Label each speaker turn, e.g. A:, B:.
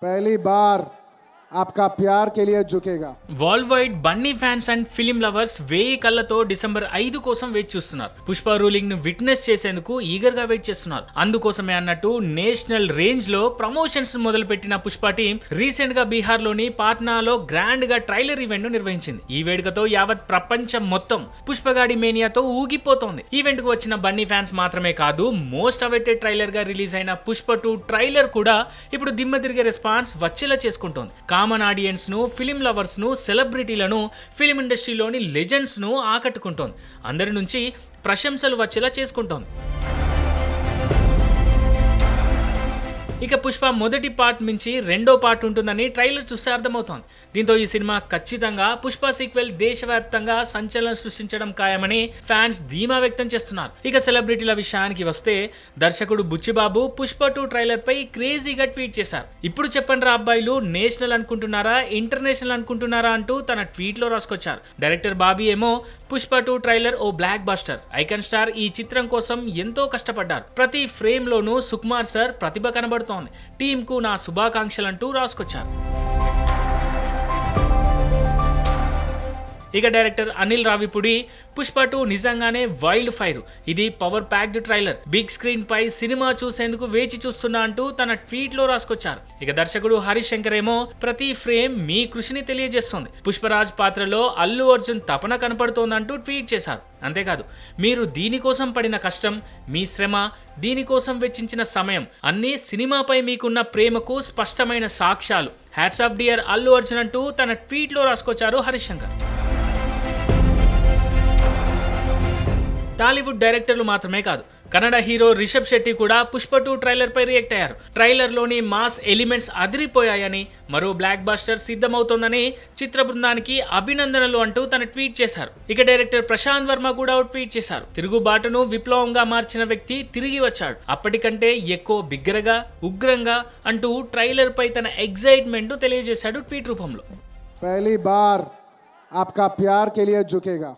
A: पहली बार आपका प्यार के लिए झुकेगा।
B: World wide Bunny fans and film lovers 1000 కళ్ళతో డిసెంబర్ 5 కోసం వెయిట్ చూస్తున్నారు. పుష్ప రూలింగ్ ను విట్నెస్ చేసేందుకు ఈగర్ గా వెయిట్ చేస్తున్నారు. అందుకోసమే అన్నట్టు నేషనల్ రేంజ్ లో ప్రమోషన్స్ మొదలుపెట్టిన పుష్ప టీం రీసెంట్ గా బీహార్ లోని పాట్నాలో గ్రాండ్ గా ట్రైలర్ ఈవెంట్ ను నిర్వహించింది. ఈ వేడుకతో యావత్ ప్రపంచం మొత్తం పుష్పగాడి మేనియాతో ఊగిపోతోంది. ఈవెంట్ కు వచ్చిన బన్నీ ఫ్యాన్స్ మాత్రమే కాదు, మోస్ట్ అవైటెడ్ ట్రైలర్ గా రిలీజ్ అయిన పుష్ప 2 ట్రైలర్ కూడా ఇప్పుడు దిమ్మ తిరిగే రెస్పాన్స్ వచ్చేలా చేసుకుంటోంది. కామన్ ఆడియన్స్ ను, ఫిలిం లవర్స్ ను, సెలబ్రిటీలను, ఫిలిం ఇండస్ట్రీలోని లెజెండ్స్ ను ఆకట్టుకుంటోంది. అందరి నుంచి ప్రశంసలు వచ్చేలా చేసుకుంటోంది. ఇక పుష్ప మొదటి పార్ట్ నుంచి రెండో పార్ట్ ఉంటుందని ట్రైలర్ చూస్తే అర్థమవుతోంది. దీంతో ఈ సినిమా ఖచ్చితంగా పుష్ప సీక్వెల్ దేశవ్యాప్తంగా సంచలనం సృష్టించడం ఖాయమని ఫ్యాన్స్ ధీమా వ్యక్తం చేస్తున్నారు. ఇక సెలబ్రిటీల విషయానికి వస్తే దర్శకుడు బుచ్చిబాబు పుష్ప 2 ట్రైలర్ పై క్రేజీగా ట్వీట్ చేశారు. ఇప్పుడు చెప్పండి రా అబ్బాయిలు, నేషనల్ అనుకుంటున్నారా, ఇంటర్నేషనల్ అనుకుంటున్నారా అంటూ తన ట్వీట్ లో రాసుకొచ్చారు. డైరెక్టర్ బాబీ ఏమో పుష్ప 2 ట్రైలర్ ఓ బ్లాక్ బస్టర్, ఐకాన్ స్టార్ ఈ చిత్రం కోసం ఎంతో కష్టపడ్డారు, ప్రతి ఫ్రేమ్ లోనూ సుకుమార్ సార్ ప్రతిభ కనబడుతుంది, టీమ్ కు నా శుభాకాంక్షలంటూ రాసుకొచ్చారు. ఇక డైరెక్టర్ అనిల్ రావిపూడి పుష్ప 2 నిజంగానే వైల్డ్ ఫైర్, ఇది power packed trailer, big screen పై సినిమా చూసేందుకు వేచి చూస్తున్నా అంటూ తన ట్వీట్ లో రాసుకొచ్చారు. ఇక దర్శకుడు హరీష్ శంకర్ ఏమో ప్రతి ఫ్రేమ్ మీ కృషిని తెలియజేస్తుంది, పుష్పరాజ్ పాత్రలో అల్లు అర్జున్ తపన కనపడుతోందంటూ ట్వీట్ చేశారు. అంతేకాదు, మీరు దీనికోసం పడిన కష్టం, మీ శ్రమ, దీనికోసం వెచ్చించిన సమయం అన్నీ సినిమాపై మీకున్న ప్రేమకు స్పష్టమైన సాక్ష్యాలు, hats off dear Allu Arjun అంటూ తన ట్వీట్ లో రాసుకొచ్చారు హరీష్ శంకర్. టాలీవుడ్ డైరెక్టర్లు మాత్రమే కాదు, కన్నడ హీరో రిషబ్ శెట్టి కూడా పుష్ప 2 ట్రైలర్ పై రియాక్ట్ అయ్యారు. ట్రైలర్ లోని మాస్ ఎలిమెంట్స్ అదిరిపోయాయని, మరో బ్లాక్ బస్టర్ సిద్ధమవుతోందని చిత్ర బృందానికి అభినందనలు అంటూ తన ట్వీట్ చేశారు. ఇక డైరెక్టర్ ప్రశాంత్ వర్మ కూడా ట్వీట్ చేశారు. తిరుగుబాటును విప్లవంగా మార్చిన వ్యక్తి తిరిగి వచ్చాడు, అప్పటికంటే ఎక్కువ బిగ్గరగా, ఉగ్రంగా అంటూ ట్రైలర్ పై తన ఎగ్జైట్మెంట్ తెలియజేశాడు ట్వీట్ రూపంలో.
A: पहली बार आपका प्यार के लिए झुकेगा।